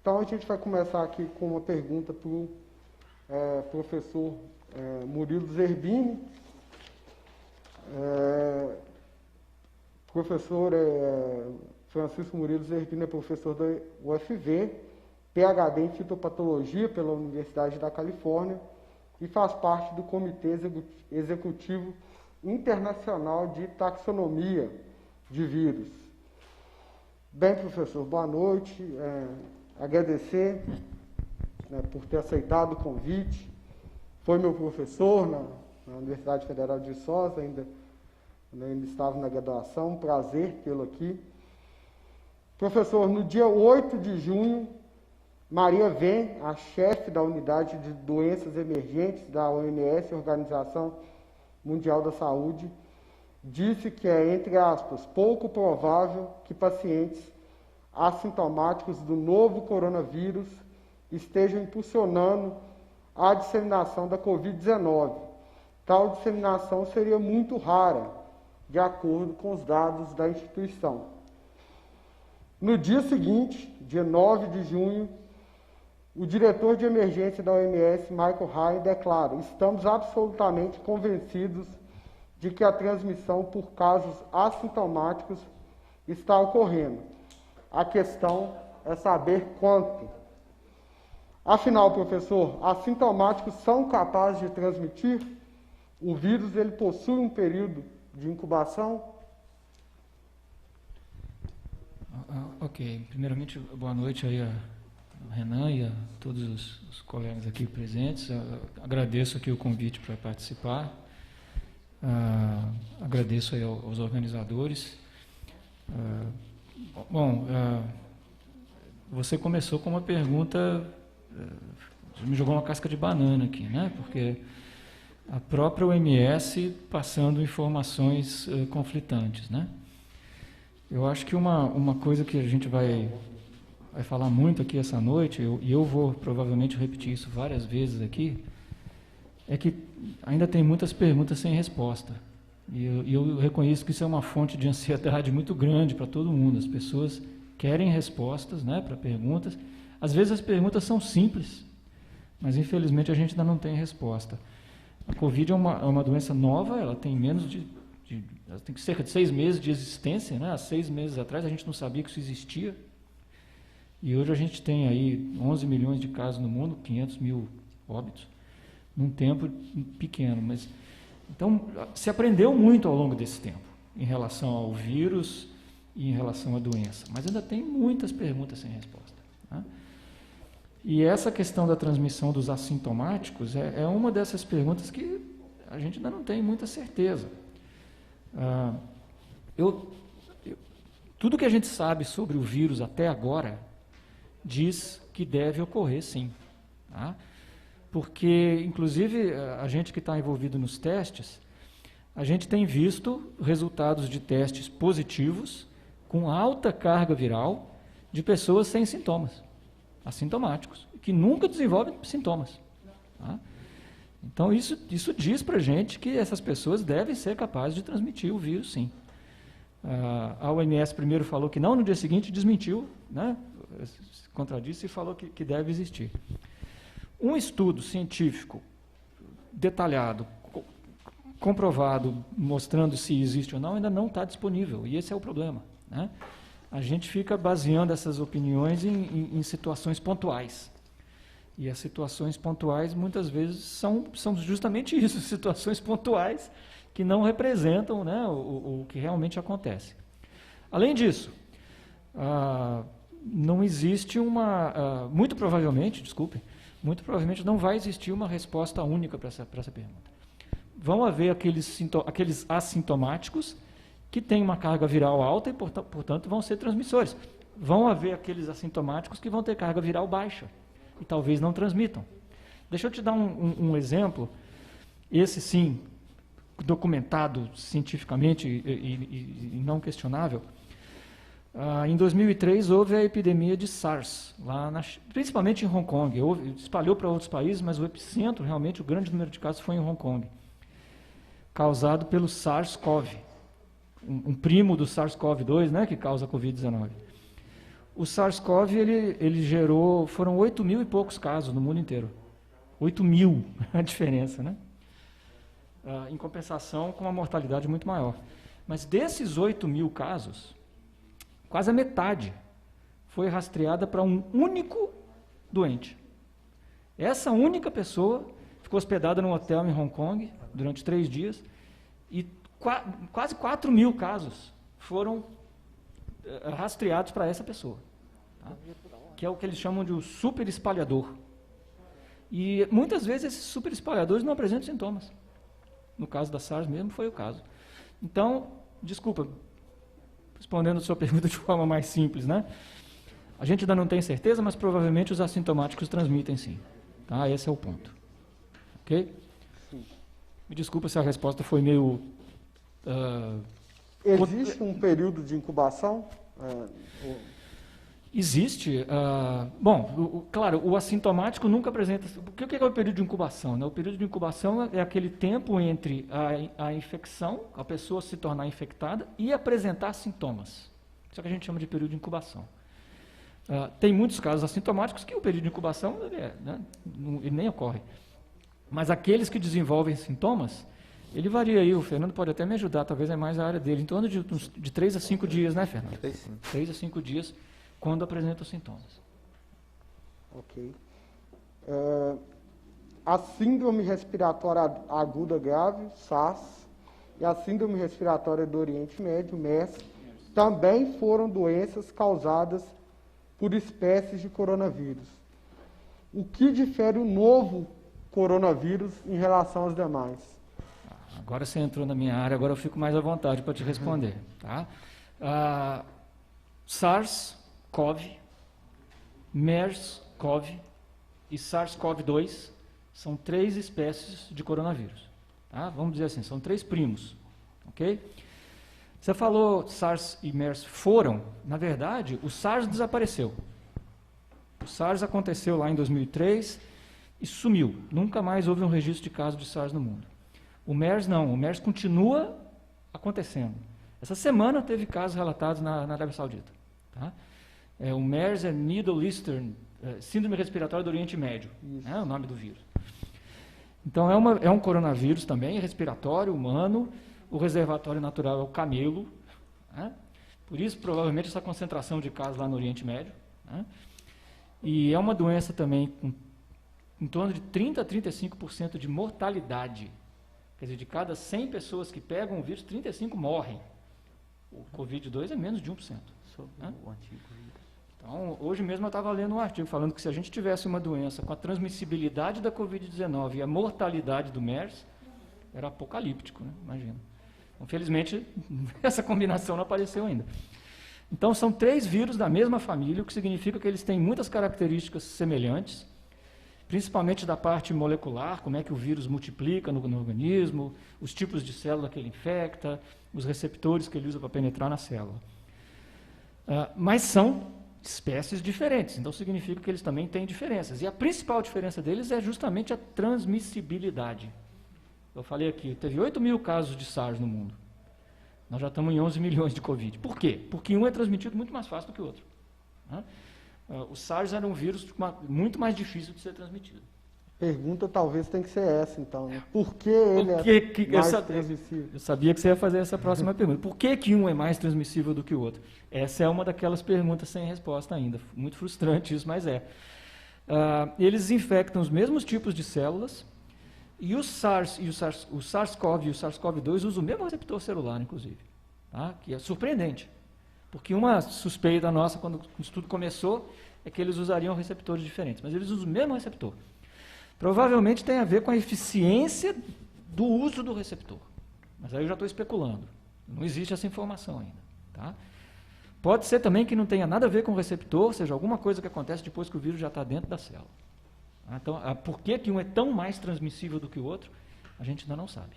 Então, a gente vai começar aqui com uma pergunta para o professor Murilo Zerbini. Professor Francisco Murilo Zerbini é professor da UFV, PhD em fitopatologia pela Universidade da Califórnia e faz parte do Comitê Executivo Internacional de Taxonomia de Vírus. Bem, professor, boa noite. Agradecer por ter aceitado o convite. Foi meu professor na Universidade Federal de Viçosa, ainda estava na graduação, um prazer tê-lo aqui. Professor, no dia 8 de junho, Maria Wen, a chefe da Unidade de Doenças Emergentes da OMS, Organização Mundial da Saúde, disse que é, entre aspas, pouco provável que pacientes assintomáticos do novo coronavírus estejam impulsionando a disseminação da Covid-19. Tal disseminação seria muito rara, de acordo com os dados da instituição. No dia seguinte, dia 9 de junho, o diretor de emergência da OMS, Michael Ryan, declara: estamos absolutamente convencidos de que a transmissão por casos assintomáticos está ocorrendo. A questão é saber quanto. Afinal, professor, assintomáticos são capazes de transmitir? O vírus ele possui um período de incubação? Ok. Primeiramente, boa noite aí ao Renan e a todos os colegas aqui presentes. Agradeço aqui o convite para participar. Agradeço aí aos organizadores. Você começou com uma pergunta, me jogou uma casca de banana aqui, né? Porque a própria OMS passando informações conflitantes, né? Eu acho que uma coisa que a gente vai falar muito aqui essa noite, e eu vou provavelmente repetir isso várias vezes aqui, é que ainda tem muitas perguntas sem resposta. E eu reconheço que isso é uma fonte de ansiedade muito grande para todo mundo. As pessoas querem respostas, né, para perguntas. Às vezes as perguntas são simples, mas infelizmente a gente ainda não tem resposta. A Covid é uma doença nova, ela tem ela tem cerca de 6 meses de existência, né? Há 6 meses atrás a gente não sabia que isso existia. E hoje a gente tem aí 11 milhões de casos no mundo, 500 mil óbitos, num tempo pequeno. Mas, então, se aprendeu muito ao longo desse tempo, em relação ao vírus e em relação à doença. Mas ainda tem muitas perguntas sem resposta, né? E essa questão da transmissão dos assintomáticos é uma dessas perguntas que a gente ainda não tem muita certeza. Tudo que a gente sabe sobre o vírus até agora diz que deve ocorrer sim, tá? Porque, inclusive, a gente que está envolvido nos testes, a gente tem visto resultados de testes positivos com alta carga viral de pessoas sem sintomas, assintomáticos, que nunca desenvolvem sintomas, tá? Então, isso diz para a gente que essas pessoas devem ser capazes de transmitir o vírus, sim. A OMS primeiro falou que não, no dia seguinte desmentiu, né? Se contradisse e falou que deve existir. Um estudo científico detalhado, comprovado, mostrando se existe ou não, ainda não está disponível, e esse é o problema, né? A gente fica baseando essas opiniões em situações pontuais. E as situações pontuais, muitas vezes, são justamente isso, situações pontuais que não representam, né, o que realmente acontece. Além disso, não existe muito provavelmente não vai existir uma resposta única para essa pergunta. Vão haver aqueles assintomáticos que têm uma carga viral alta e, portanto, vão ser transmissores. Vão haver aqueles assintomáticos que vão ter carga viral baixa e talvez não transmitam. Deixa eu te dar um exemplo, esse sim, documentado cientificamente e não questionável. Em 2003 houve a epidemia de SARS, principalmente em Hong Kong. Espalhou para outros países, mas o epicentro, realmente, o grande número de casos foi em Hong Kong, causado pelo SARS-CoV, um primo do SARS-CoV-2, né, que causa a Covid-19. O SARS-CoV, ele gerou, foram 8 mil e poucos casos no mundo inteiro. 8 mil, a diferença, né? Em compensação com uma mortalidade muito maior. Mas desses 8 mil casos, quase a metade foi rastreada para um único doente. Essa única pessoa ficou hospedada num hotel em Hong Kong durante 3 dias e quase 4 mil casos foram rastreados para essa pessoa, tá? Que é o que eles chamam de um super espalhador. E muitas vezes esses super espalhadores não apresentam sintomas. No caso da SARS mesmo foi o caso. Então, desculpa, respondendo a sua pergunta de forma mais simples, né? A gente ainda não tem certeza, mas provavelmente os assintomáticos transmitem sim. Tá? Esse é o ponto. Ok? Sim. Me desculpa se a resposta foi meio... Existe um período de incubação? Existe. Bom, claro, o assintomático nunca apresenta... O que é o período de incubação? Né? O período de incubação é aquele tempo entre a infecção, a pessoa se tornar infectada e apresentar sintomas. Isso é o que a gente chama de período de incubação. Tem muitos casos assintomáticos que o período de incubação ele nem ocorre. Mas aqueles que desenvolvem sintomas, ele varia aí. O Fernando pode até me ajudar, talvez é mais a área dele. Em torno de 3 a 5 dias, né, Fernando? 3 a 5 dias quando apresenta os sintomas. Ok. A síndrome respiratória aguda grave, SARS, e a síndrome respiratória do Oriente Médio, MERS, também foram doenças causadas por espécies de coronavírus. O que difere o novo coronavírus em relação aos demais? Agora você entrou na minha área, agora eu fico mais à vontade para te responder. Tá? SARS-CoV, MERS-CoV e SARS-CoV-2 são 3 espécies de coronavírus. Tá? Vamos dizer assim, são 3 primos. Ok? Você falou SARS e MERS foram, na verdade, o SARS desapareceu. O SARS aconteceu lá em 2003 e sumiu. Nunca mais houve um registro de caso de SARS no mundo. O MERS não, o MERS continua acontecendo. Essa semana teve casos relatados na Arábia Saudita. Tá? O MERS é Middle Eastern, Síndrome Respiratória do Oriente Médio, é o nome do vírus. Então é um coronavírus também, respiratório, humano. O reservatório natural é o camelo, né? Por isso provavelmente essa concentração de casos lá no Oriente Médio, né? E é uma doença também com em torno de 30 a 35% de mortalidade. Quer dizer, de cada 100 pessoas que pegam o vírus, 35 morrem. O Covid-2 é menos de 1%. Né? O antigo vírus. Então, hoje mesmo eu estava lendo um artigo falando que se a gente tivesse uma doença com a transmissibilidade da Covid-19 e a mortalidade do MERS, era apocalíptico, né? Imagina. Infelizmente, essa combinação não apareceu ainda. Então, são 3 vírus da mesma família, o que significa que eles têm muitas características semelhantes, principalmente da parte molecular, como é que o vírus multiplica no organismo, os tipos de célula que ele infecta, os receptores que ele usa para penetrar na célula. Mas são espécies diferentes, então significa que eles também têm diferenças. E a principal diferença deles é justamente a transmissibilidade. Eu falei aqui, teve 8 mil casos de SARS no mundo. Nós já estamos em 11 milhões de Covid. Por quê? Porque um é transmitido muito mais fácil do que o outro. Né? O SARS era um vírus muito mais difícil de ser transmitido. Pergunta talvez tem que ser essa, então. Né? Por que ele é mais transmissível? Eu sabia que você ia fazer essa próxima pergunta. Por que um é mais transmissível do que o outro? Essa é uma daquelas perguntas sem resposta ainda. Muito frustrante isso, mas é. Eles infectam os mesmos tipos de células, e o SARS-CoV e o SARS-CoV-2 usam o mesmo receptor celular, inclusive. Tá? Que é surpreendente. Porque uma suspeita nossa, quando o estudo começou, é que eles usariam receptores diferentes. Mas eles usam o mesmo receptor. Provavelmente tem a ver com a eficiência do uso do receptor. Mas aí eu já estou especulando. Não existe essa informação ainda. Tá? Pode ser também que não tenha nada a ver com o receptor, seja alguma coisa que acontece depois que o vírus já está dentro da célula. Então, por que um é tão mais transmissível do que o outro, a gente ainda não sabe.